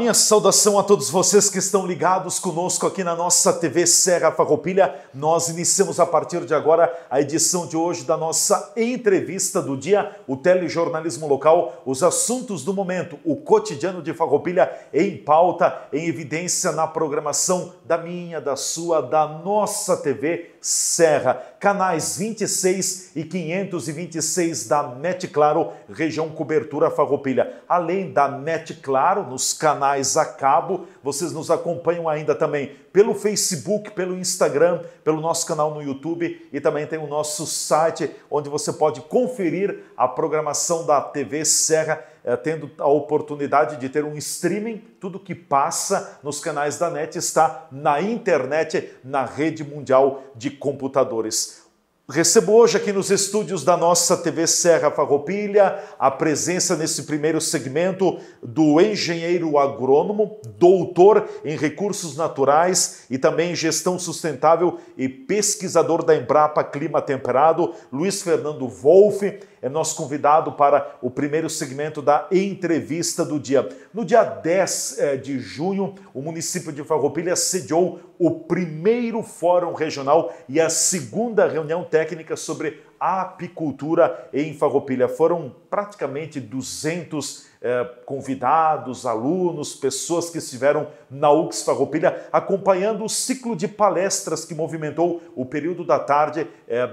minha saudação a todos vocês que estão ligados conosco aqui na nossa TV Serra Farroupilha. Nós iniciamos a partir de agora a edição de hoje da nossa entrevista do dia, o telejornalismo local, os assuntos do momento, o cotidiano de Farroupilha em pauta, em evidência na programação da minha, da sua, da nossa TV Serra. Canais 26 e 526 da NET Claro, região cobertura Farroupilha. Além da NET Claro, nos canais a cabo, vocês nos acompanham ainda também pelo Facebook, pelo Instagram, pelo nosso canal no YouTube e também tem o nosso site onde você pode conferir a programação da TV Serra, tendo a oportunidade de ter um streaming. Tudo que passa nos canais da NET está na internet, na rede mundial de computadores. Recebo hoje aqui nos estúdios da nossa TV Serra Farroupilha a presença nesse primeiro segmento do engenheiro agrônomo, doutor em recursos naturais e também em gestão sustentável e pesquisador da Embrapa Clima Temperado, Luiz Fernando Wolff, é nosso convidado para o primeiro segmento da entrevista do dia. No dia 10 de junho, o município de Farroupilha sediou o primeiro Fórum Regional e a segunda reunião técnica sobre a apicultura em Farroupilha. Foram praticamente 200 convidados, alunos, pessoas que estiveram na UX Farroupilha acompanhando o ciclo de palestras que movimentou o período da tarde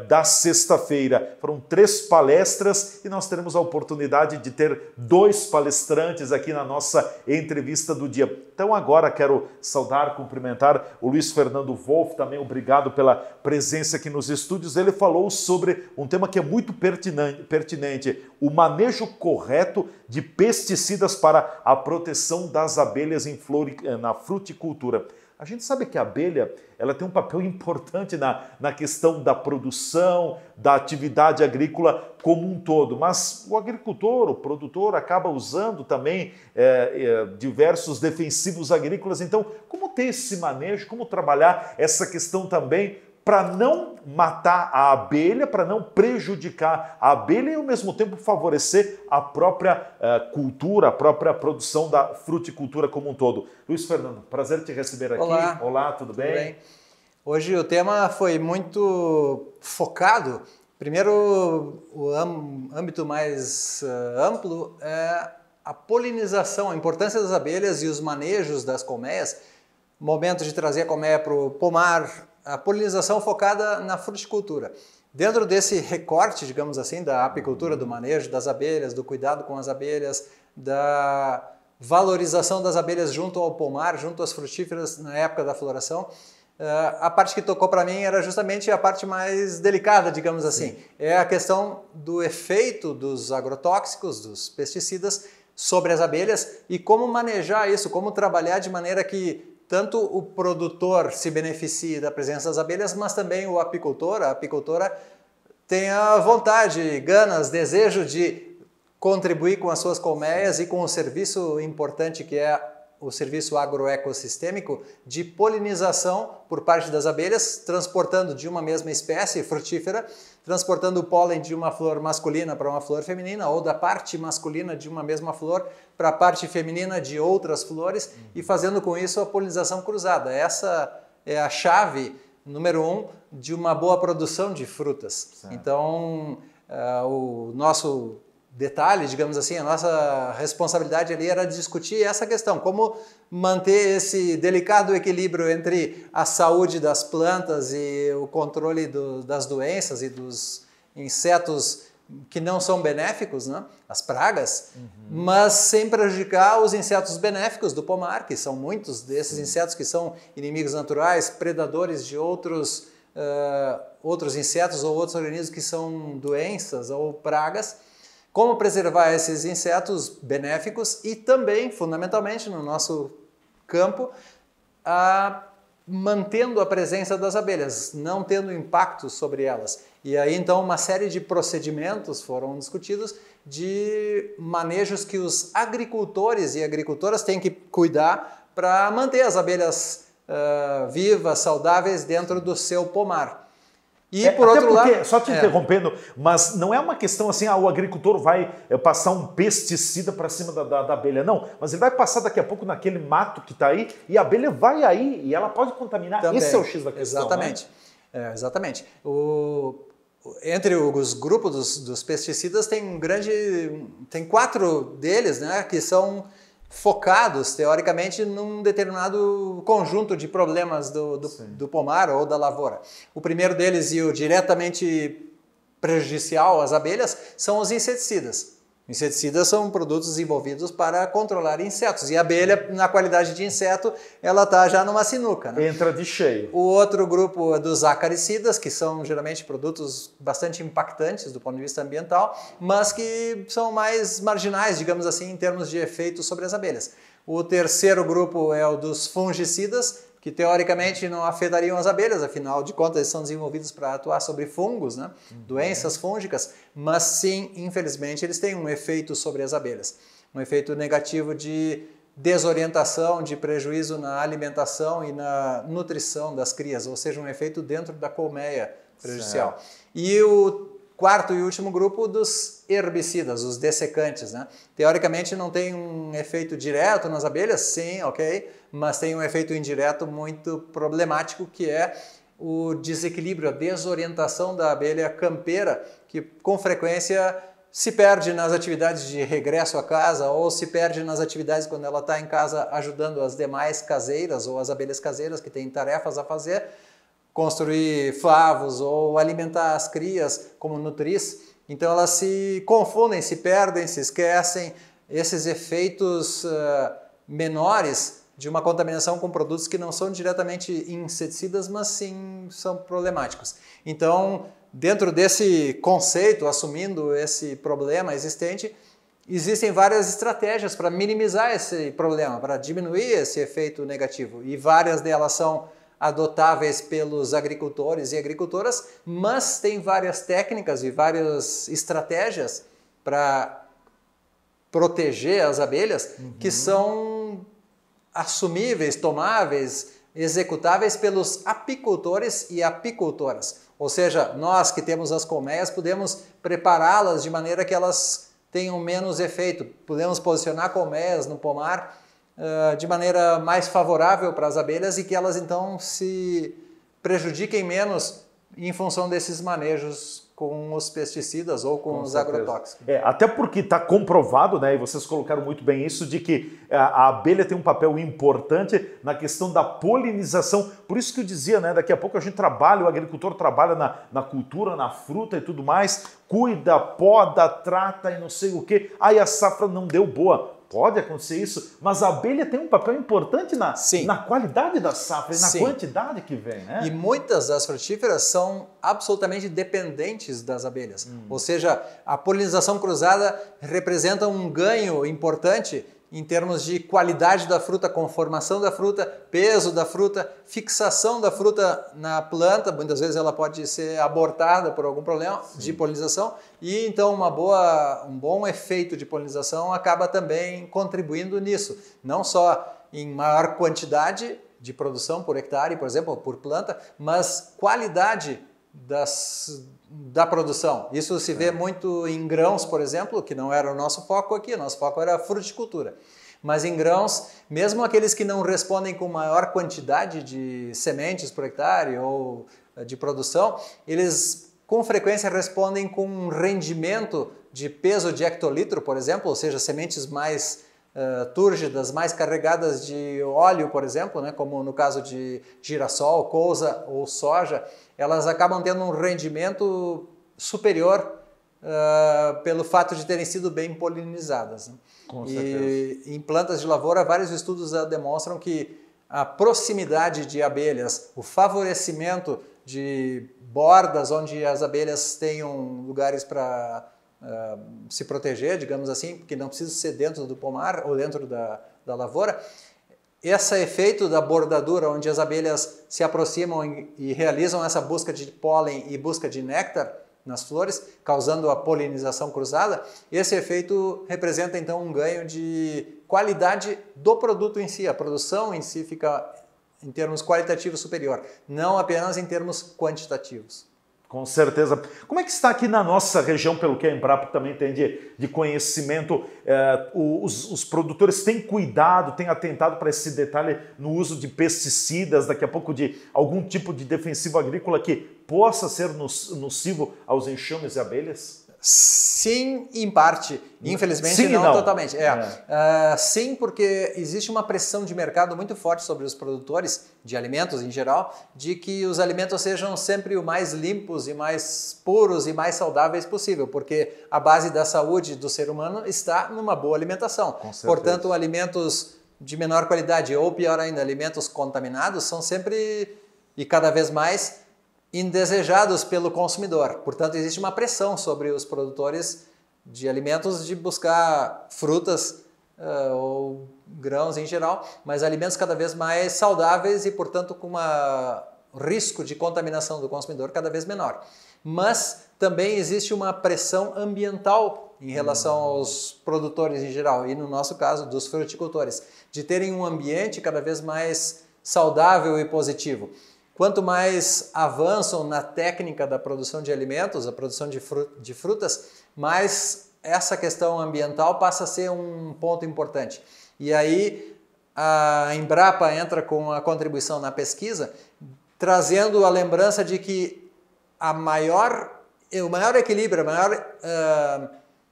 da sexta-feira. Foram 3 palestras e nós teremos a oportunidade de ter 2 palestrantes aqui na nossa entrevista do dia. Então agora quero saudar, cumprimentar o Luiz Fernando Wolff, também obrigado pela presença aqui nos estúdios. Ele falou sobre um tema que é muito pertinente, o manejo correto de pesticidas para a proteção das abelhas na fruticultura. A gente sabe que a abelha ela tem um papel importante na questão da produção, da atividade agrícola como um todo, mas o agricultor, o produtor, acaba usando também diversos defensivos agrícolas. Então, como ter esse manejo, como trabalhar essa questão também para não matar a abelha, para não prejudicar a abelha e, ao mesmo tempo, favorecer a própria cultura, a própria produção da fruticultura como um todo. Luiz Fernando, prazer te receber aqui. Olá, tudo bem? Tudo bem. Hoje o tema foi muito focado. Primeiro, o âmbito mais amplo é a polinização, a importância das abelhas e os manejos das colmeias. Momento de trazer a colmeia para o pomar, a polinização focada na fruticultura. Dentro desse recorte, digamos assim, da apicultura, do manejo das abelhas, do cuidado com as abelhas, da valorização das abelhas junto ao pomar, junto às frutíferas na época da floração, a parte que tocou para mim era justamente a parte mais delicada, digamos assim. Sim. É a questão do efeito dos agrotóxicos, dos pesticidas sobre as abelhas e como manejar isso, como trabalhar de maneira que tanto o produtor se beneficie da presença das abelhas, mas também o apicultor, a apicultora tenha vontade, ganas, desejo de contribuir com as suas colmeias e com o serviço importante que é o serviço agroecossistêmico de polinização por parte das abelhas, transportando de uma mesma espécie frutífera, transportando o pólen de uma flor masculina para uma flor feminina ou da parte masculina de uma mesma flor para a parte feminina de outras flores e fazendo com isso a polinização cruzada. Essa é a chave número 1 de uma boa produção de frutas. Certo. Então, o nosso detalhe, digamos assim, a nossa responsabilidade ali era discutir essa questão, como manter esse delicado equilíbrio entre a saúde das plantas e o controle das doenças e dos insetos que não são benéficos, né? As pragas, mas sem prejudicar os insetos benéficos do pomar, que são muitos desses insetos que são inimigos naturais, predadores de outros insetos ou outros organismos que são doenças ou pragas. Como preservar esses insetos benéficos e também, fundamentalmente, no nosso campo, mantendo a presença das abelhas, não tendo impacto sobre elas. E aí, então, uma série de procedimentos foram discutidos de manejos que os agricultores e agricultoras têm que cuidar para manter as abelhas vivas, saudáveis dentro do seu pomar. E por outro lado... Só te interrompendo, mas não é uma questão assim, o agricultor vai passar um pesticida para cima da abelha, não. Mas ele vai passar daqui a pouco naquele mato que está aí e a abelha vai aí e ela pode contaminar. Também. Esse é o X da questão, exatamente. Né? Exatamente. Entre os grupos dos pesticidas tem 4 deles, né, que são focados, teoricamente, num determinado conjunto de problemas do pomar ou da lavoura. O primeiro deles, e o diretamente prejudicial às abelhas, são os inseticidas. Inseticidas são produtos desenvolvidos para controlar insetos. E a abelha, na qualidade de inseto, ela está já numa sinuca, né? Entra de cheio. O outro grupo é dos acaricidas, que são geralmente produtos bastante impactantes do ponto de vista ambiental, mas que são mais marginais, digamos assim, em termos de efeito sobre as abelhas. O terceiro grupo é o dos fungicidas, que teoricamente não afetariam as abelhas, afinal de contas eles são desenvolvidos para atuar sobre fungos, né? Doenças fúngicas, mas sim, infelizmente, eles têm um efeito sobre as abelhas. Um efeito negativo de desorientação, de prejuízo na alimentação e na nutrição das crias, ou seja, um efeito dentro da colmeia prejudicial. Certo. E o quarto e último grupo dos herbicidas, os dessecantes, né? Teoricamente não tem um efeito direto nas abelhas, sim, ok, mas tem um efeito indireto muito problemático, que é o desequilíbrio, a desorientação da abelha campeira, que com frequência se perde nas atividades de regresso a casa ou se perde nas atividades quando ela está em casa ajudando as demais caseiras ou as abelhas caseiras que têm tarefas a fazer, construir favos ou alimentar as crias como nutriz. Então elas se confundem, se perdem, se esquecem. Esses efeitos menores de uma contaminação com produtos que não são diretamente inseticidas, mas sim são problemáticos. Então, dentro desse conceito, assumindo esse problema existente, existem várias estratégias para minimizar esse problema, para diminuir esse efeito negativo. E várias delas são adotáveis pelos agricultores e agricultoras, mas tem várias técnicas e várias estratégias para proteger as abelhas que são assumíveis, tomáveis, executáveis pelos apicultores e apicultoras. Ou seja, nós que temos as colmeias podemos prepará-las de maneira que elas tenham menos efeito. Podemos posicionar colmeias no pomar de maneira mais favorável para as abelhas e que elas então se prejudiquem menos em função desses manejos com os pesticidas ou com os agrotóxicos. Até porque está comprovado, né, e vocês colocaram muito bem isso, de que a abelha tem um papel importante na questão da polinização. Por isso que eu dizia, né, daqui a pouco a gente trabalha, o agricultor trabalha na cultura, na fruta e tudo mais, cuida, poda, trata e não sei o quê. Aí a safra não deu boa. Pode acontecer isso, mas a abelha tem um papel importante na qualidade da safra e na quantidade que vem, né? E muitas das frutíferas são absolutamente dependentes das abelhas. Ou seja, a polinização cruzada representa um ganho importante em termos de qualidade da fruta, conformação da fruta, peso da fruta, fixação da fruta na planta. Muitas vezes ela pode ser abortada por algum problema de polinização e então um bom efeito de polinização acaba também contribuindo nisso. Não só em maior quantidade de produção por hectare, por exemplo, por planta, mas qualidade da produção. Isso se vê muito em grãos, por exemplo, que não era o nosso foco aqui, o nosso foco era a fruticultura. Mas em grãos, mesmo aqueles que não respondem com maior quantidade de sementes por hectare ou de produção, eles com frequência respondem com um rendimento de peso de hectolitro, por exemplo, ou seja, sementes mais túrgidas, mais carregadas de óleo, por exemplo, né, como no caso de girassol, couza ou soja, elas acabam tendo um rendimento superior pelo fato de terem sido bem polinizadas. Né? Com certeza. E em plantas de lavoura, vários estudos demonstram que a proximidade de abelhas, o favorecimento de bordas onde as abelhas tenham lugares para se proteger, digamos assim, porque não precisa ser dentro do pomar ou dentro da lavoura. Esse efeito da bordadura, onde as abelhas se aproximam e realizam essa busca de pólen e busca de néctar nas flores, causando a polinização cruzada, esse efeito representa então um ganho de qualidade do produto em si. A produção em si fica em termos qualitativos superior, não apenas em termos quantitativos. Com certeza. Como é que está aqui na nossa região, pelo que a Embrapa também tem de conhecimento, os produtores têm cuidado, têm atentado para esse detalhe no uso de pesticidas, daqui a pouco de algum tipo de defensivo agrícola que possa ser nocivo aos enxames e abelhas? Sim, em parte. Infelizmente, sim, não totalmente. Sim, porque existe uma pressão de mercado muito forte sobre os produtores de alimentos em geral, de que os alimentos sejam sempre o mais limpos e mais puros e mais saudáveis possível, porque a base da saúde do ser humano está numa boa alimentação. Portanto, alimentos de menor qualidade ou, pior ainda, alimentos contaminados são sempre e cada vez mais indesejados pelo consumidor. Portanto, existe uma pressão sobre os produtores de alimentos de buscar frutas ou grãos em geral, mas alimentos cada vez mais saudáveis e, portanto, com um risco de contaminação do consumidor cada vez menor. Mas também existe uma pressão ambiental em relação aos produtores em geral, e no nosso caso, dos fruticultores, de terem um ambiente cada vez mais saudável e positivo. Quanto mais avançam na técnica da produção de alimentos, a produção de frutas, mais essa questão ambiental passa a ser um ponto importante. E aí a Embrapa entra com a contribuição na pesquisa, trazendo a lembrança de que o maior equilíbrio, a maior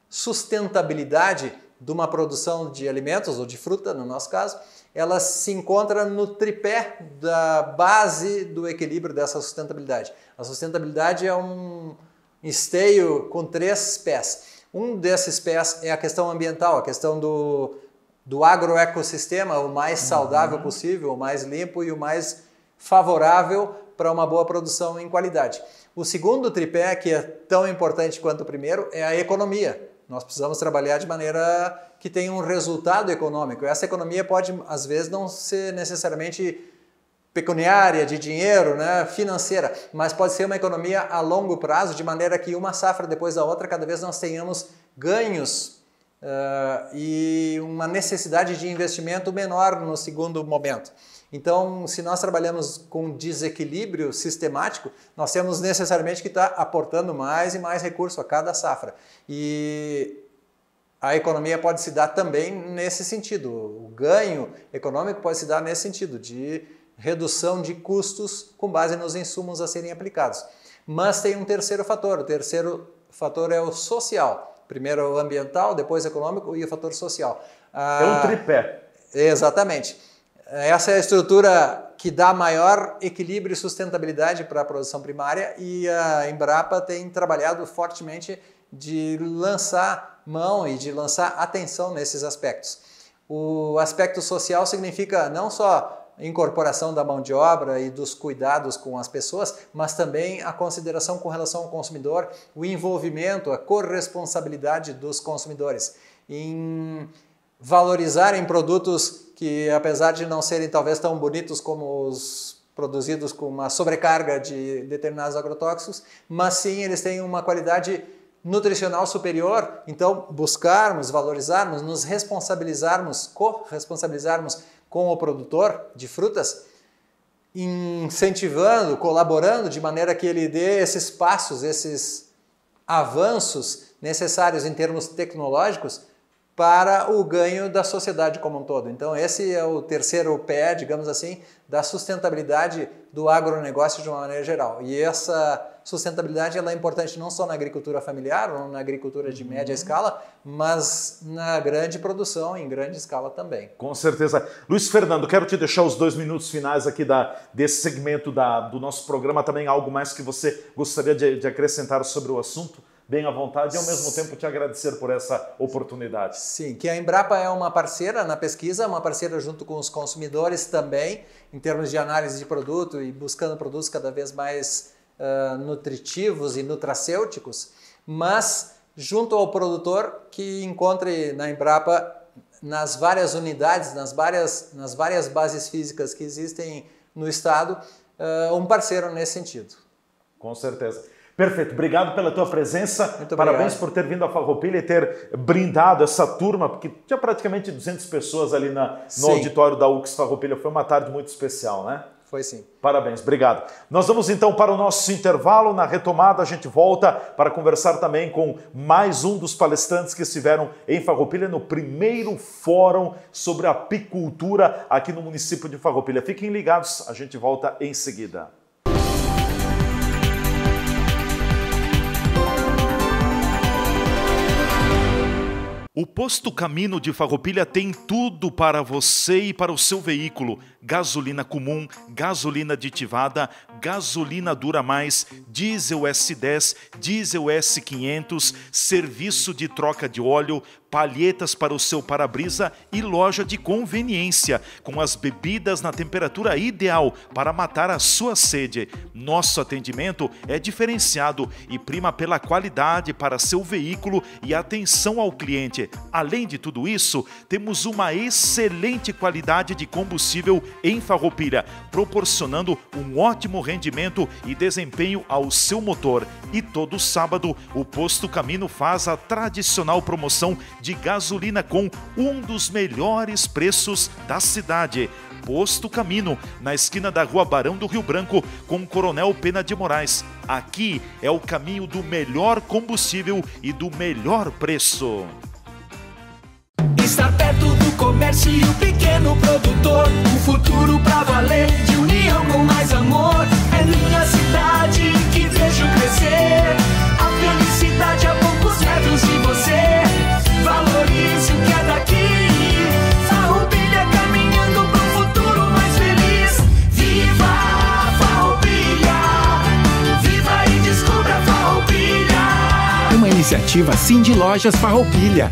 sustentabilidade de uma produção de alimentos, ou de fruta, no nosso caso, ela se encontra no tripé da base do equilíbrio dessa sustentabilidade. A sustentabilidade é um esteio com 3 pés. Um desses pés é a questão ambiental, a questão do agroecossistema, o mais saudável possível, o mais limpo e o mais favorável para uma boa produção em qualidade. O segundo tripé, que é tão importante quanto o primeiro, é a economia. Nós precisamos trabalhar de maneira que tenha um resultado econômico. Essa economia pode, às vezes, não ser necessariamente pecuniária, de dinheiro, né, financeira, mas pode ser uma economia a longo prazo, de maneira que uma safra depois da outra, cada vez nós tenhamos ganhos e uma necessidade de investimento menor no segundo momento. Então, se nós trabalhamos com desequilíbrio sistemático, nós temos necessariamente que estar aportando mais e mais recurso a cada safra. E a economia pode se dar também nesse sentido. O ganho econômico pode se dar nesse sentido, de redução de custos com base nos insumos a serem aplicados. Mas tem um terceiro fator. O terceiro fator é o social. Primeiro o ambiental, depois o econômico e o fator social. É um tripé. Exatamente. Essa é a estrutura que dá maior equilíbrio e sustentabilidade para a produção primária, e a Embrapa tem trabalhado fortemente de lançar mão e de lançar atenção nesses aspectos. O aspecto social significa não só a incorporação da mão de obra e dos cuidados com as pessoas, mas também a consideração com relação ao consumidor, o envolvimento, a corresponsabilidade dos consumidores em valorizarem produtos que, apesar de não serem talvez tão bonitos como os produzidos com uma sobrecarga de determinados agrotóxicos, mas sim eles têm uma qualidade nutricional superior. Então, buscarmos, valorizarmos, nos responsabilizarmos, corresponsabilizarmos com o produtor de frutas, incentivando, colaborando de maneira que ele dê esses passos, esses avanços necessários em termos tecnológicos para o ganho da sociedade como um todo. Então, esse é o terceiro pé, digamos assim, da sustentabilidade do agronegócio de uma maneira geral. E essa sustentabilidade ela é importante não só na agricultura familiar ou na agricultura de média escala, mas na grande produção, em grande escala também. Com certeza. Luiz Fernando, quero te deixar os 2 minutos finais aqui desse segmento do nosso programa. Também algo mais que você gostaria de acrescentar sobre o assunto? Bem à vontade e, ao mesmo tempo, te agradecer por essa oportunidade. Sim, que a Embrapa é uma parceira na pesquisa, uma parceira junto com os consumidores também, em termos de análise de produto e buscando produtos cada vez mais nutritivos e nutracêuticos, mas junto ao produtor que encontre na Embrapa, nas várias unidades, nas várias bases físicas que existem no estado, um parceiro nesse sentido. Com certeza. Perfeito, obrigado pela tua presença, muito parabéns obrigado por ter vindo à Farroupilha e ter brindado essa turma, porque tinha praticamente 200 pessoas ali no auditório da UX Farroupilha, foi uma tarde muito especial, né? Foi sim. Parabéns, obrigado. Nós vamos então para o nosso intervalo. Na retomada a gente volta para conversar também com mais um dos palestrantes que estiveram em Farroupilha no primeiro fórum sobre apicultura aqui no município de Farroupilha. Fiquem ligados, a gente volta em seguida. O Posto Camino de Farroupilha tem tudo para você e para o seu veículo. Gasolina comum, gasolina aditivada, gasolina Dura Mais, diesel S10, diesel S500, serviço de troca de óleo, palhetas para o seu para-brisa e loja de conveniência, com as bebidas na temperatura ideal para matar a sua sede. Nosso atendimento é diferenciado e prima pela qualidade para seu veículo e atenção ao cliente. Além de tudo isso, temos uma excelente qualidade de combustível em Farroupilha, proporcionando um ótimo rendimento e desempenho ao seu motor. E todo sábado, o Posto Camino faz a tradicional promoção de gasolina com um dos melhores preços da cidade. Posto Camino, na esquina da Rua Barão do Rio Branco, com Coronel Pena de Moraes. Aqui é o caminho do melhor combustível e do melhor preço. Estar perto do comércio e o pequeno produtor, o futuro pra valer, de união com mais amor. É minha cidade que vejo crescer, a felicidade a poucos metros de você. Valorize o que é daqui, Farroupilha caminhando pro futuro mais feliz. Viva Farroupilha, viva e descubra Farroupilha. Uma iniciativa Cindy Lojas Farroupilha.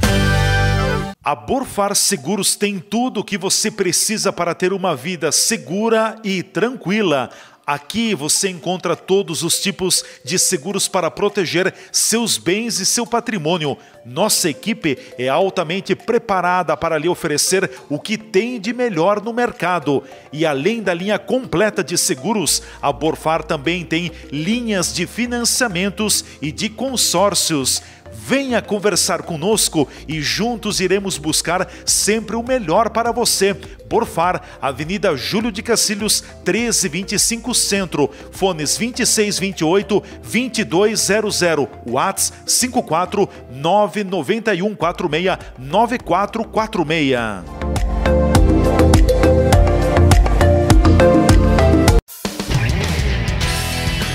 A Borfar Seguros tem tudo o que você precisa para ter uma vida segura e tranquila. Aqui você encontra todos os tipos de seguros para proteger seus bens e seu patrimônio. Nossa equipe é altamente preparada para lhe oferecer o que tem de melhor no mercado. E além da linha completa de seguros, a Borfar também tem linhas de financiamentos e de consórcios. Venha conversar conosco e juntos iremos buscar sempre o melhor para você. Borfar, Avenida Júlio de Cacilhos, 1325 Centro, fones 2628-2200, WhatsApp 54991469446.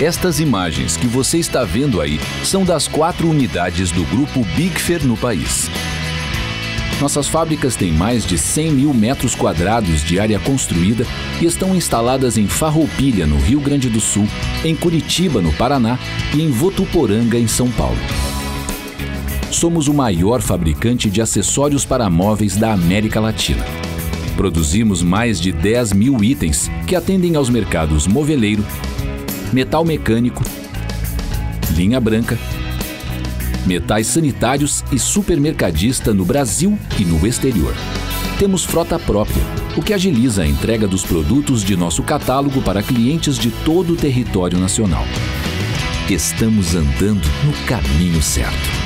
Estas imagens que você está vendo aí são das 4 unidades do Grupo Bigfer no país. Nossas fábricas têm mais de 100 mil metros quadrados de área construída e estão instaladas em Farroupilha, no Rio Grande do Sul, em Curitiba, no Paraná e em Votuporanga, em São Paulo. Somos o maior fabricante de acessórios para móveis da América Latina. Produzimos mais de 10 mil itens que atendem aos mercados moveleiro, metal mecânico, linha branca, metais sanitários e supermercadista no Brasil e no exterior. Temos frota própria, o que agiliza a entrega dos produtos de nosso catálogo para clientes de todo o território nacional. Estamos andando no caminho certo.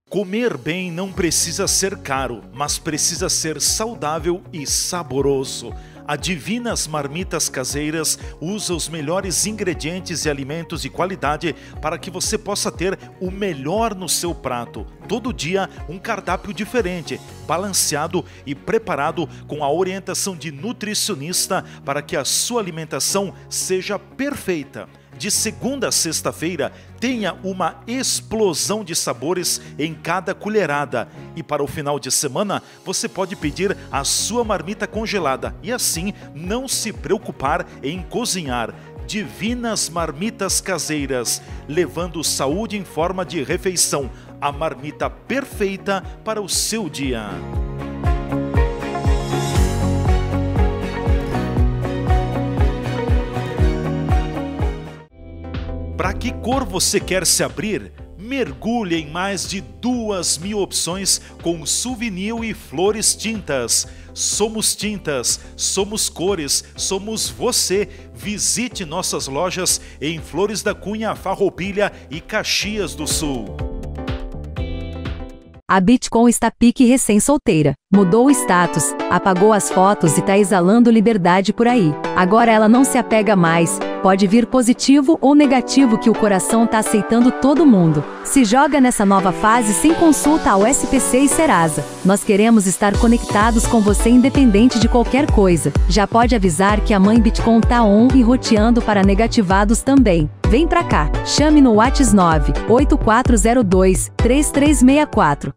Comer bem não precisa ser caro, mas precisa ser saudável e saboroso. A Divinas Marmitas Caseiras usa os melhores ingredientes e alimentos de qualidade para que você possa ter o melhor no seu prato. Todo dia um cardápio diferente, balanceado e preparado com a orientação de nutricionista para que a sua alimentação seja perfeita. De segunda a sexta-feira, tenha uma explosão de sabores em cada colherada. E para o final de semana, você pode pedir a sua marmita congelada e assim não se preocupar em cozinhar. Divinas Marmitas Caseiras, levando saúde em forma de refeição. A marmita perfeita para o seu dia. Para que cor você quer se abrir? Mergulhe em mais de 2.000 opções com souvenir e flores tintas. Somos tintas, somos cores, somos você. Visite nossas lojas em Flores da Cunha, Farroupilha e Caxias do Sul. A Bitcom está pique recém-solteira. Mudou o status, apagou as fotos e tá exalando liberdade por aí. Agora ela não se apega mais. Pode vir positivo ou negativo que o coração tá aceitando todo mundo. Se joga nessa nova fase sem consulta ao SPC e Serasa. Nós queremos estar conectados com você independente de qualquer coisa. Já pode avisar que a mãe Bitcom tá on e roteando para negativados também. Vem pra cá. Chame no WhatsApp 98402-3364.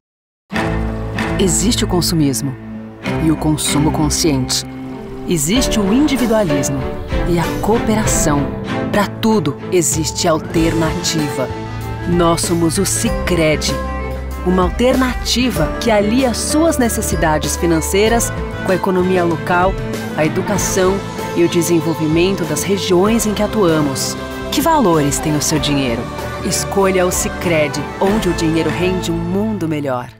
Existe o consumismo e o consumo consciente. Existe o individualismo e a cooperação. Para tudo existe alternativa. Nós somos o Sicredi, uma alternativa que alia suas necessidades financeiras com a economia local, a educação e o desenvolvimento das regiões em que atuamos. Que valores tem o seu dinheiro? Escolha o Sicredi, onde o dinheiro rende um mundo melhor.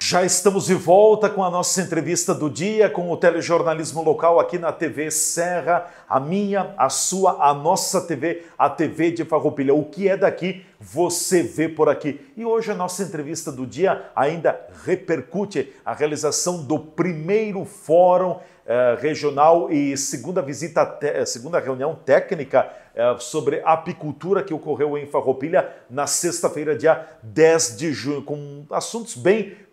Já estamos de volta com a nossa entrevista do dia, com o telejornalismo local aqui na TV Serra, a minha, a sua, a nossa TV, a TV de Farroupilha. O que é daqui, você vê por aqui. E hoje a nossa entrevista do dia ainda repercute a realização do primeiro Fórum Regional e segunda reunião técnica sobre apicultura que ocorreu em Farroupilha na sexta-feira, dia 10 de junho, com assuntos bem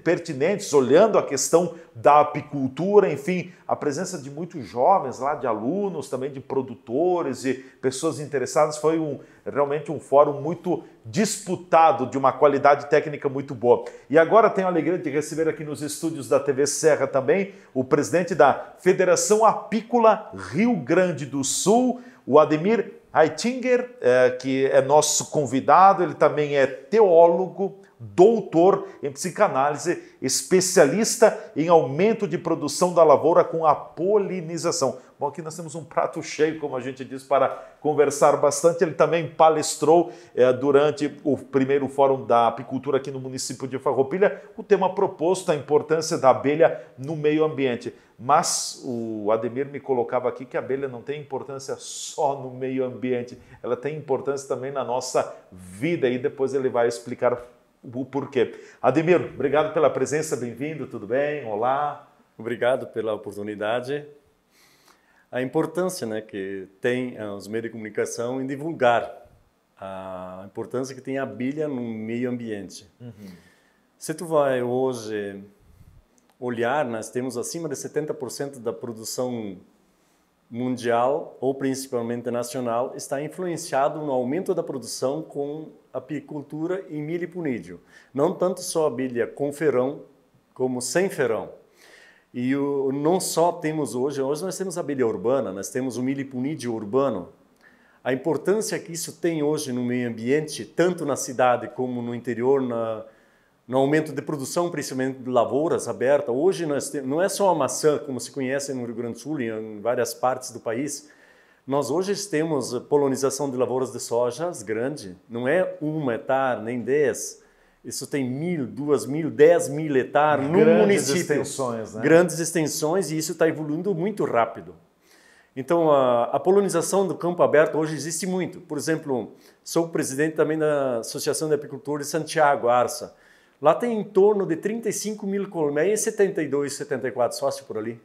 pertinentes, olhando a questão da apicultura, enfim, a presença de muitos jovens lá, de alunos, também de produtores e pessoas interessadas. Foi realmente um fórum muito disputado, de uma qualidade técnica muito boa. E agora tenho a alegria de receber aqui nos estúdios da TV Serra também o presidente da Federação Apícola Rio Grande do Sul, o Ademir Aitinger, que é nosso convidado. Ele também é teólogo, doutor em psicanálise, especialista em aumento de produção da lavoura com a polinização. Bom, aqui nós temos um prato cheio, como a gente diz, para conversar bastante. Ele também palestrou durante o primeiro Fórum da Apicultura aqui no município de Farroupilha, o tema proposto, a importância da abelha no meio ambiente. Mas o Ademir me colocava aqui que a abelha não tem importância só no meio ambiente, ela tem importância também na nossa vida, e depois ele vai explicar o porquê. Ademir, obrigado pela presença, bem-vindo, tudo bem? Olá. Obrigado pela oportunidade. A importância, né, que tem os meios de comunicação em divulgar a importância que tem a abelha no meio ambiente. Se tu vai hoje olhar, nós temos acima de 70% da produção mundial, ou principalmente nacional, está influenciado no aumento da produção com apicultura e miliponídeo. Não tanto só abelha com ferão, como sem ferão. E não só temos hoje nós temos a abelha urbana, nós temos o miliponídeo urbano. A importância que isso tem hoje no meio ambiente, tanto na cidade como no interior, no aumento de produção, principalmente de lavouras abertas. Hoje não é só a maçã, como se conhece no Rio Grande do Sul e em várias partes do país. Nós hoje temos polinização de lavouras de sojas grande, não é 1 hectare, nem 10. Isso tem 1.000, 2.000, 10.000 hectares no município. Grandes extensões, né? Grandes extensões, e isso está evoluindo muito rápido. Então, a polinização do campo aberto hoje existe muito. Por exemplo, sou presidente também da Associação de Apicultores de Santiago, ARSA. Lá tem em torno de 35 mil colmeias, 72, 74 sócios por ali.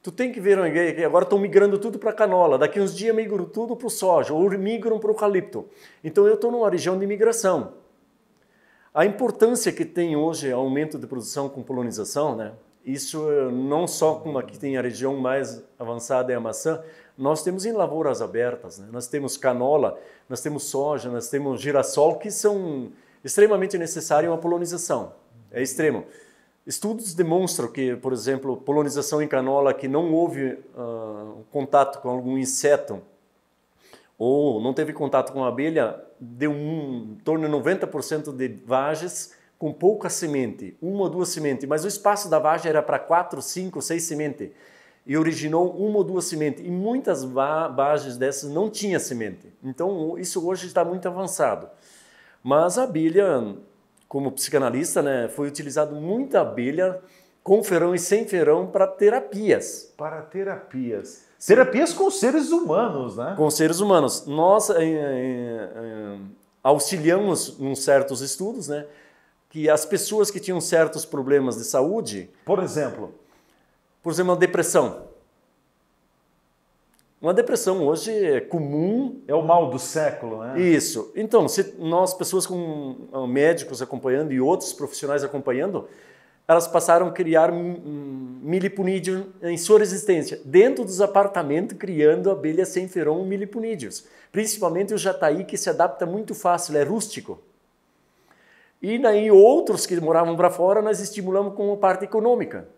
Tu tem que ver, agora estão migrando tudo para canola, daqui uns dias migram tudo para o soja, ou migram para o eucalipto. Então eu estou numa região de migração. A importância que tem hoje o aumento de produção com polinização, né? Isso não só como aqui tem a região mais avançada é a maçã, nós temos em lavouras abertas, né? Nós temos canola, nós temos soja, nós temos girassol, que são extremamente necessários uma polinização. É extremo. Estudos demonstram que, por exemplo, polinização em canola que não houve contato com algum inseto ou não teve contato com a abelha, deu em torno de 90% de vagens com pouca semente, 1 ou 2 sementes, mas o espaço da vagem era para 4, 5, 6 sementes e originou 1 ou 2 sementes e muitas vagens dessas não tinha semente. Então isso hoje está muito avançado. Mas a abelha, como psicanalista, né, foi utilizado muita abelha com ferão e sem ferão para terapias. Para terapias. Terapias com seres humanos, né? Com seres humanos. Nós auxiliamos em certos estudos, né, que as pessoas que tinham certos problemas de saúde... Por exemplo, uma depressão. Uma depressão hoje é comum. É o mal do século, né? Isso. Então, se nós, pessoas com médicos acompanhando e outros profissionais acompanhando, elas passaram a criar miliponídeo em sua resistência, dentro dos apartamentos, criando abelhas sem ferão miliponídeos. Principalmente o jataí, que se adapta muito fácil, é rústico. E daí outros que moravam para fora, nós estimulamos com a parte econômica.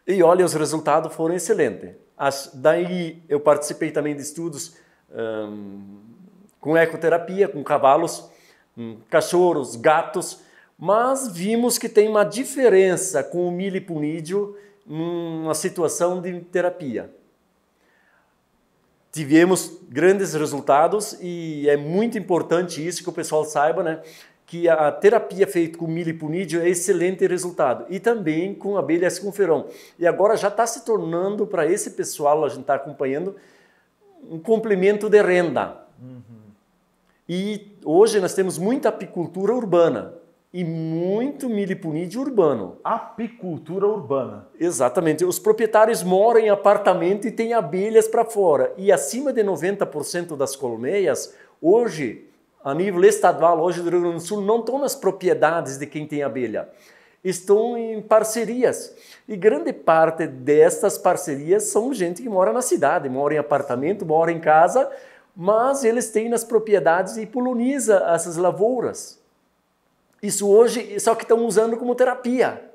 E olha, os resultados foram excelentes. Daí eu participei também de estudos com ecoterapia, com cavalos, cachorros, gatos, mas vimos que tem uma diferença com o miliponídeo numa situação de terapia. Tivemos grandes resultados e é muito importante isso que o pessoal saiba, né? Que a terapia feita com miliponídeo é excelente resultado. E também com abelhas com ferão. E agora já está se tornando, para esse pessoal, a gente está acompanhando, um complemento de renda. E hoje nós temos muita apicultura urbana e muito miliponídeo urbano. Apicultura urbana. Exatamente. Os proprietários moram em apartamento e têm abelhas para fora. E acima de 90% das colmeias, hoje... A nível estadual, hoje do Rio Grande do Sul, não estão nas propriedades de quem tem abelha. Estão em parcerias. E grande parte destas parcerias são gente que mora na cidade, mora em apartamento, mora em casa, mas eles têm nas propriedades e poliniza essas lavouras. Isso hoje, só que estão usando como terapia.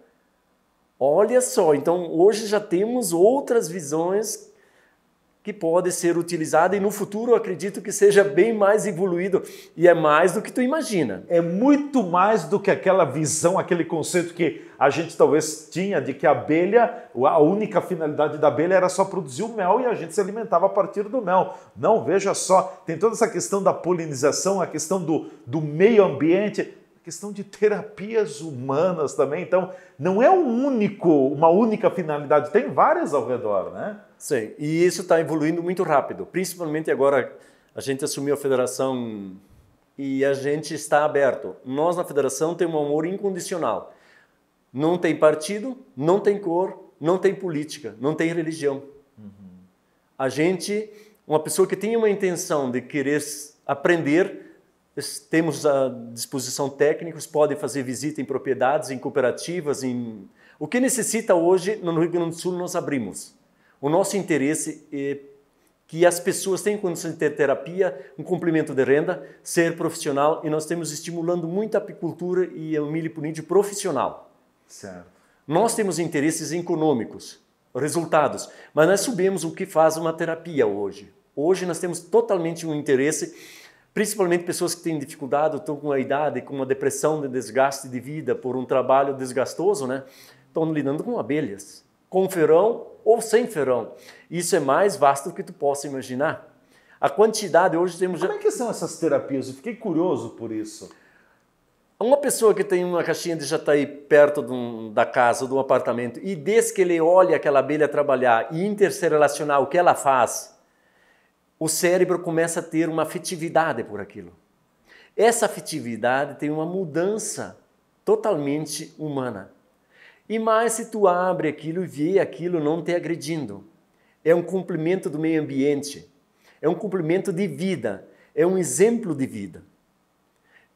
Olha só, então hoje já temos outras visões que pode ser utilizada e no futuro eu acredito que seja bem mais evoluído e é mais do que tu imagina. É muito mais do que aquela visão, aquele conceito que a gente talvez tinha de que a abelha, a única finalidade da abelha era só produzir o mel e a gente se alimentava a partir do mel. Não, veja só, tem toda essa questão da polinização, a questão do meio ambiente, a questão de terapias humanas também. Então, não é uma única finalidade, tem várias ao redor, né? Sim, e isso está evoluindo muito rápido, principalmente agora a gente assumiu a federação e a gente está aberto. Nós na federação temos um amor incondicional. Não tem partido, não tem cor, não tem política, não tem religião. A gente, uma pessoa que tem uma intenção de querer aprender, temos à disposição técnicos, podem fazer visita em propriedades, em cooperativas, o que necessita hoje no Rio Grande do Sul nós abrimos. O nosso interesse é que as pessoas tenham condições de ter terapia, um complemento de renda, ser profissional, e nós estamos estimulando muito a apicultura e o miliponídeo profissional. Certo. Nós temos interesses econômicos, resultados, mas nós sabemos o que faz uma terapia hoje. Hoje nós temos totalmente um interesse, principalmente pessoas que têm dificuldade, estão com a idade, com uma depressão de desgaste de vida por um trabalho desgastoso, né? Estão lidando com abelhas, com ferão ou sem ferão. Isso é mais vasto do que tu possa imaginar. A quantidade hoje temos... Como é que são essas terapias? Eu fiquei curioso por isso. Uma pessoa que tem uma caixinha de jataí perto da casa, de um apartamento, e desde que ele olha aquela abelha trabalhar e interrelacionar o que ela faz, o cérebro começa a ter uma afetividade por aquilo. Essa afetividade tem uma mudança totalmente humana. E mais se tu abre aquilo e vê aquilo não te agredindo. É um cumprimento do meio ambiente, é um cumprimento de vida, é um exemplo de vida.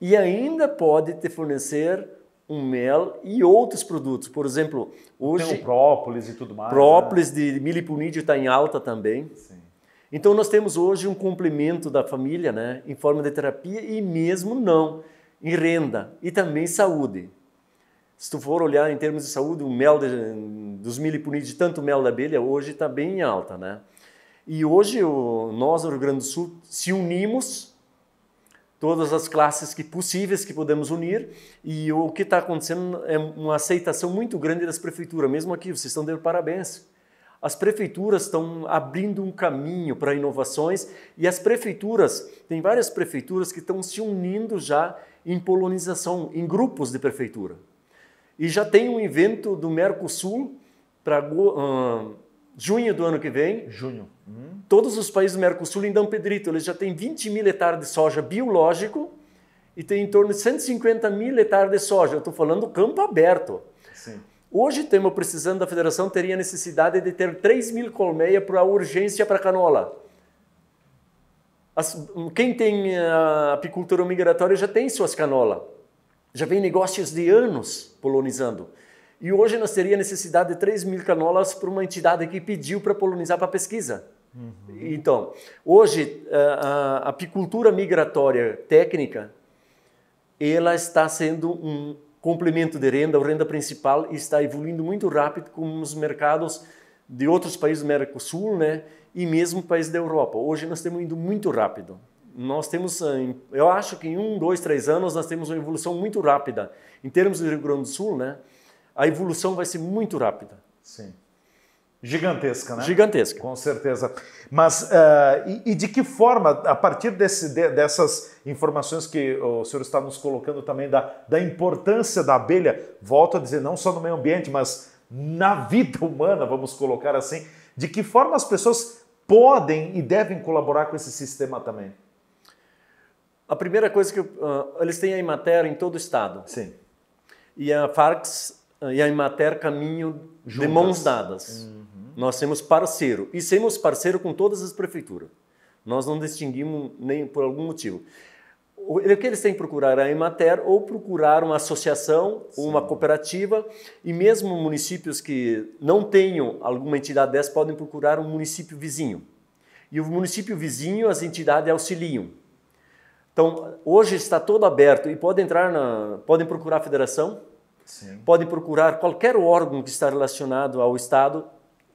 E ainda pode te fornecer um mel e outros produtos. Por exemplo, hoje... Tem o própolis e tudo mais. Própolis de miliponídeo está em alta também. Sim. Então nós temos hoje um complemento da família, né, em forma de terapia e mesmo não, em renda e também saúde. Se tu for olhar em termos de saúde, o mel dos miliponídeos, tanto o mel da abelha, hoje está bem em alta, né? E hoje nós, no Rio Grande do Sul, se unimos, todas as classes possíveis que podemos unir, e o que está acontecendo é uma aceitação muito grande das prefeituras. Mesmo aqui, vocês estão dando parabéns. As prefeituras estão abrindo um caminho para inovações, e as prefeituras, tem várias prefeituras que estão se unindo já em polinização, em grupos de prefeitura. E já tem um evento do Mercosul para junho do ano que vem. Junho. Todos os países do Mercosul em Dom Pedrito, eles já têm 20 mil hectares de soja biológico e tem em torno de 150 mil hectares de soja. Eu estou falando campo aberto. Sim. Hoje estamos precisando, da federação teria necessidade de ter 3 mil colmeias para urgência para canola. Quem tem a apicultura migratória já tem suas canolas. Já vem negócios de anos polonizando. E hoje nós teríamos necessidade de 3 mil canolas para uma entidade que pediu para polonizar para pesquisa. Então, hoje a apicultura migratória técnica, ela está sendo um complemento de renda, a renda principal, e está evoluindo muito rápido com os mercados de outros países do Mercosul, né? E mesmo países da Europa. Hoje nós estamos indo muito rápido. Nós temos, eu acho que em 1, 2, 3 anos nós temos uma evolução muito rápida. Em termos do Rio Grande do Sul, né? A evolução vai ser muito rápida. Sim. Gigantesca, né? Gigantesca. Com certeza. Mas, e de que forma, a partir dessas informações que o senhor está nos colocando também, da importância da abelha, volto a dizer, não só no meio ambiente, mas na vida humana, vamos colocar assim, de que forma as pessoas podem e devem colaborar com esse sistema também? A primeira coisa que eles têm a Emater em todo o estado. Sim. E a Farcs e a Emater caminham de mãos dadas. Nós temos parceiro. E temos parceiro com todas as prefeituras. Nós não distinguimos nem por algum motivo. O que eles têm que procurar a Emater ou procurar uma associação ou uma cooperativa, e mesmo municípios que não tenham alguma entidade dessa podem procurar um município vizinho. E o município vizinho, as entidades auxiliam. Então, hoje está todo aberto e podem procurar a federação, podem procurar qualquer órgão que está relacionado ao Estado,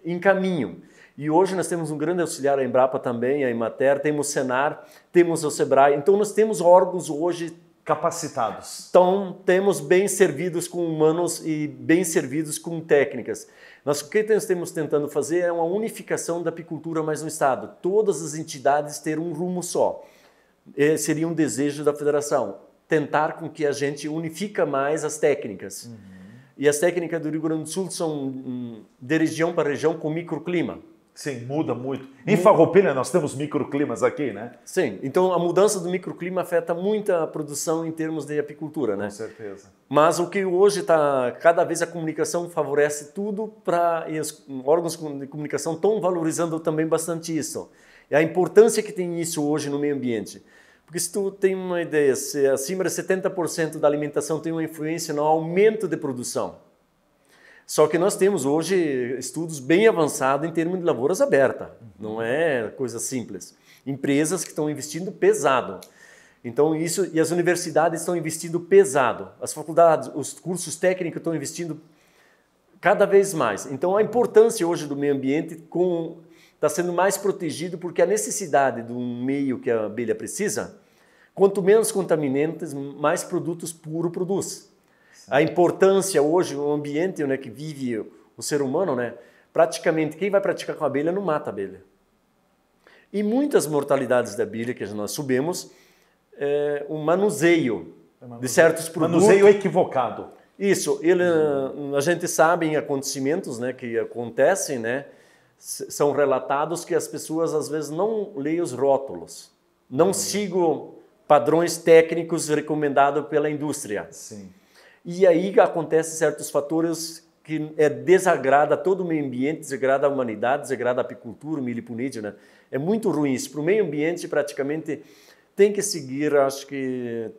encaminham. E hoje nós temos um grande auxiliar, a Embrapa também, a Emater, temos o Senar, temos o Sebrae. Então nós temos órgãos hoje capacitados. Então temos bem servidos com humanos e bem servidos com técnicas. O que nós estamos tentando fazer é uma unificação da apicultura mais no Estado. Todas as entidades ter um rumo só. Seria um desejo da federação, tentar com que a gente unifica mais as técnicas. E as técnicas do Rio Grande do Sul são de região para região com microclima. Sim, muda muito. Em Farroupilha nós temos microclimas aqui, né? Sim, então a mudança do microclima afeta muito a produção em termos de apicultura, né? Com certeza. Mas o que hoje está, cada vez a comunicação favorece tudo e os órgãos de comunicação estão valorizando também bastante isso. E a importância que tem isso hoje no meio ambiente. Porque se tu tem uma ideia, se acima de 70% da alimentação tem uma influência no aumento de produção. Só que nós temos hoje estudos bem avançados em termos de lavouras abertas. Não é coisa simples. Empresas que estão investindo pesado. Então isso, e as universidades estão investindo pesado. As faculdades, os cursos técnicos estão investindo cada vez mais. Então a importância hoje do meio ambiente está sendo mais protegido, porque a necessidade do meio que a abelha precisa, quanto menos contaminantes, mais produtos puros produz. A importância hoje, o ambiente, né, que vive o ser humano, né, praticamente quem vai praticar com a abelha não mata a abelha. E muitas mortalidades da abelha que nós subimos, o manuseio de certos produtos. Manuseio equivocado. Isso, a gente sabe em acontecimentos, né, que acontecem, né, são relatados que as pessoas às vezes não leem os rótulos, não sigam padrões técnicos recomendados pela indústria. Sim. E aí acontecem certos fatores que desagrada todo o meio ambiente, desagrada a humanidade, desagrada a apicultura, o miliponídeo, né? É muito ruim isso. Para o meio ambiente, praticamente, tem que seguir, acho que,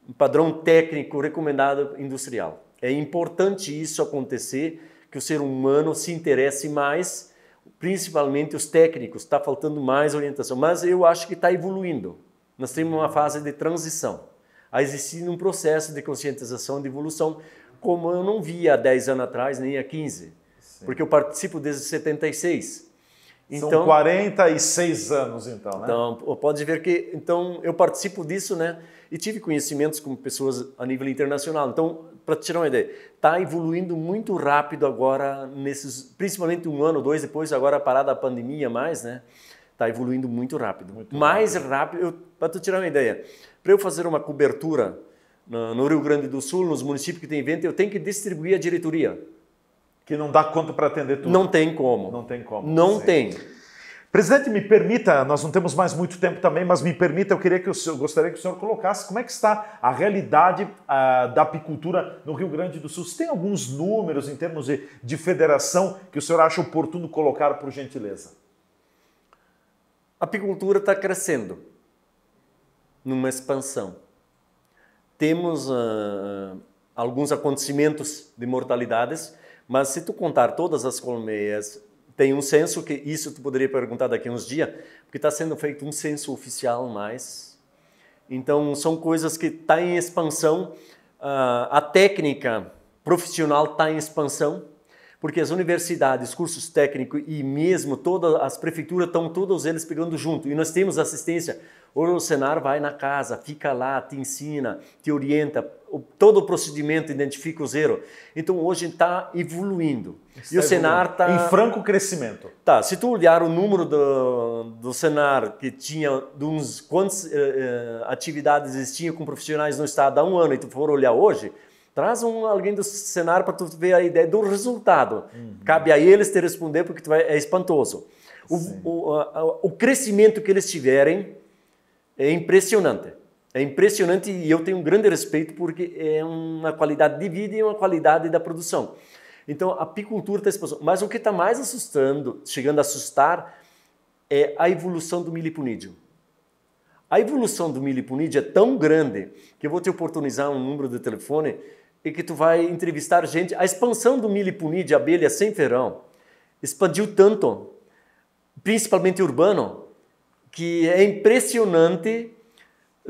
um padrão técnico recomendado industrial. É importante isso acontecer, que o ser humano se interesse mais, principalmente os técnicos, está faltando mais orientação. Mas eu acho que está evoluindo. Nós temos uma fase de transição. A existir um processo de conscientização, de evolução, como eu não via há 10 anos atrás, nem há 15. Sim. Porque eu participo desde 76. São 46 anos, então, né? Então, pode ver que eu participo disso, né? E tive conhecimentos com pessoas a nível internacional. Então, para te tirar uma ideia, está evoluindo muito rápido agora, principalmente um ano, 2 depois, agora parada a pandemia mais, né? Está evoluindo muito rápido. Mais rápido, para te tirar uma ideia, para eu fazer uma cobertura no Rio Grande do Sul, nos municípios que tem evento, eu tenho que distribuir a diretoria. Que não dá conta para atender tudo. Não tem como. Não tem como. Não tem. Presidente, me permita, nós não temos mais muito tempo também, mas me permita, eu gostaria que o senhor colocasse como é que está a realidade da apicultura no Rio Grande do Sul. Você tem alguns números em termos de federação que o senhor acha oportuno colocar, por gentileza? A apicultura está crescendo, numa expansão. Temos alguns acontecimentos de mortalidades, mas se tu contar todas as colmeias, tem um censo, que isso tu poderia perguntar daqui a uns dias, porque está sendo feito um censo oficial mais. Então, são coisas que estão em expansão. A técnica profissional está em expansão, porque as universidades, cursos técnicos e mesmo todas as prefeituras estão todos eles pegando junto. E nós temos assistência. O Senar vai na casa, fica lá, te ensina, te orienta, todo o procedimento identifica o zero. Então hoje está evoluindo. E o Senar está... Em franco crescimento. Tá, se tu olhar o número do Senar, que tinha quantas atividades existiam com profissionais no estado há um ano, e tu for olhar hoje, traz alguém do Senar para tu ver a ideia do resultado. Cabe a eles te responder, porque é espantoso. O crescimento que eles tiverem é impressionante. É impressionante e eu tenho um grande respeito porque é uma qualidade de vida e uma qualidade da produção. Então, a apicultura está expansão. Mas o que está mais assustando, chegando a assustar, é a evolução do miliponídeo. A evolução do miliponídeo é tão grande que eu vou te oportunizar um número de telefone e que tu vai entrevistar gente. A expansão do miliponídeo, abelha sem ferrão, expandiu tanto, principalmente urbano, que é impressionante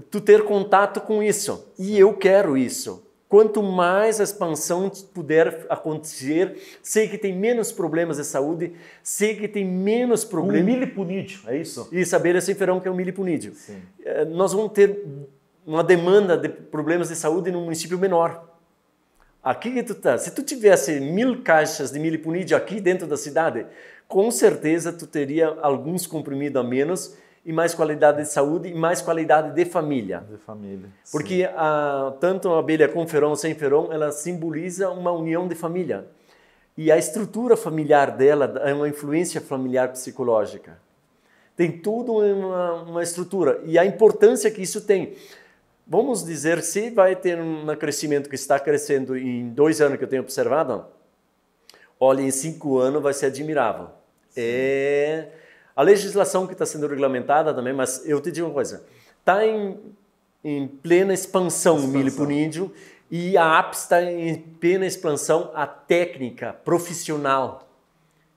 tu ter contato com isso. E eu quero isso. Quanto mais a expansão puder acontecer, sei que tem menos problemas de saúde, sei que tem menos problemas... O miliponídeo, é isso? Isso, abelha sem ferrão, que é o miliponídeo. Nós vamos ter uma demanda de problemas de saúde num município menor. Aqui que tu tá, se tu tivesse 1000 caixas de miliponídeo aqui dentro da cidade, com certeza tu teria alguns comprimidos a menos e mais qualidade de saúde e mais qualidade de família. De família. Porque tanto a abelha com ferrão ou sem ferrão, ela simboliza uma união de família. E a estrutura familiar dela é uma influência familiar psicológica. Tem toda uma estrutura. E a importância que isso tem. Vamos dizer, se vai ter um crescimento que está crescendo em 2 anos que eu tenho observado, olha, em 5 anos vai ser admirável. A legislação que está sendo regulamentada também, mas eu te digo uma coisa, está em plena expansão o miliponídeo e a APS está em plena expansão a técnica profissional,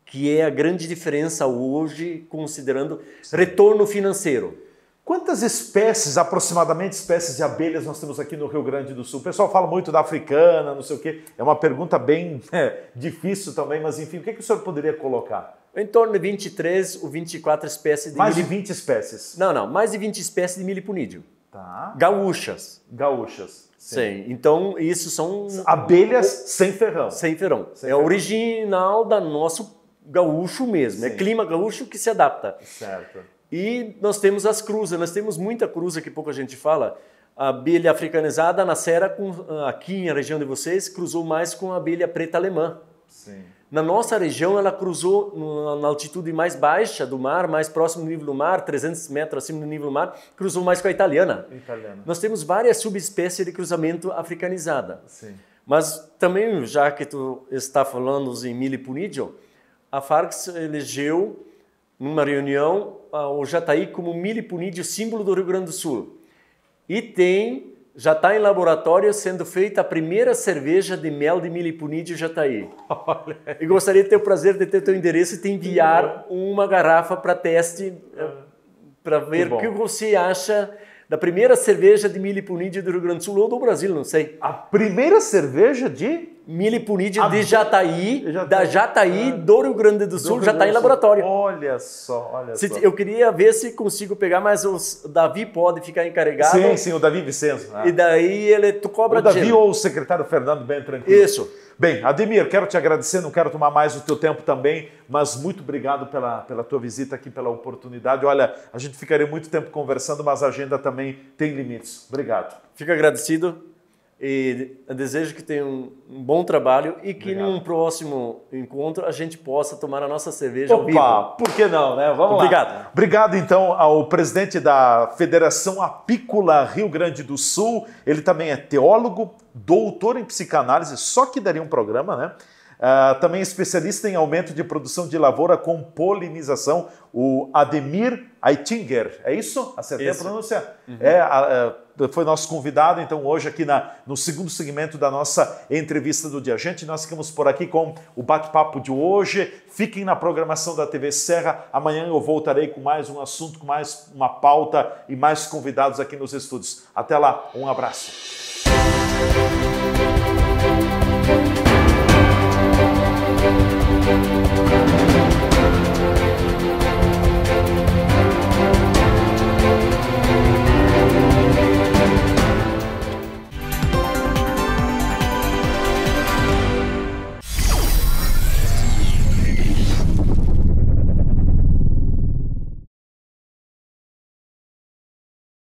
que é a grande diferença hoje, considerando retorno financeiro. Quantas espécies, aproximadamente, espécies de abelhas nós temos aqui no Rio Grande do Sul? O pessoal fala muito da africana, não sei o quê. É uma pergunta bem difícil também, mas enfim, o que o senhor poderia colocar? Em torno de 23 ou 24 espécies de... Mais de 20 espécies? Não, mais de 20 espécies de miliponídeo. Tá. Gaúchas. Gaúchas. Sim. Então, isso são... Abelhas sem ferrão. Sem ferrão. É original da nosso gaúcho mesmo. Sim. É clima gaúcho que se adapta. Certo. E nós temos as cruzas. Nós temos muita cruza que pouca gente fala. a abelha africanizada na serra, aqui na região de vocês, cruzou mais com a abelha preta alemã. Sim. Na nossa região, ela cruzou na altitude mais baixa do mar, mais próximo do nível do mar, 300 metros acima do nível do mar, cruzou mais com a italiana. Nós temos várias subespécies de cruzamento africanizada. Sim. Mas também, já que tu está falando em milipunidio, a Farx elegeu, numa reunião, o jataí como milipunidio símbolo do Rio Grande do Sul. E já está em laboratório sendo feita a primeira cerveja de mel de milipunidio jataí. E gostaria de ter o prazer de ter teu endereço e te enviar uma garrafa para teste, para ver o que você acha da primeira cerveja de milipunidio do Rio Grande do Sul ou do Brasil, não sei. A primeira cerveja de milipunidio de jataí, da Jataí do Rio Grande do Sul, já está em laboratório. Olha só, olha só. Eu queria ver se consigo pegar, mas o Davi pode ficar encarregado. Sim, o Davi Vicenzo. E daí tu cobra dinheiro. O Davi ou o secretário Fernando, bem tranquilo. Isso. Bem, Ademir, quero te agradecer, não quero tomar mais o teu tempo também, mas muito obrigado pela tua visita aqui, pela oportunidade. Olha, a gente ficaria muito tempo conversando, mas a agenda também tem limites. Obrigado. Fico agradecido. E desejo que tenha um bom trabalho e que num próximo encontro a gente possa tomar a nossa cerveja ao vivo. Opa, por que não, né? Vamos lá. Obrigado, então, ao presidente da Federação Apícola Rio Grande do Sul. Ele também é teólogo, doutor em psicanálise, só que daria um programa, né? Também especialista em aumento de produção de lavoura com polinização, o Ademir Aitinger. É isso? Acertei a pronúncia? Foi nosso convidado, então, hoje aqui no segundo segmento da nossa entrevista do dia. Gente, nós ficamos por aqui com o bate-papo de hoje. Fiquem na programação da TV Serra. Amanhã eu voltarei com mais um assunto, com mais uma pauta e mais convidados aqui nos estúdios. Até lá, um abraço.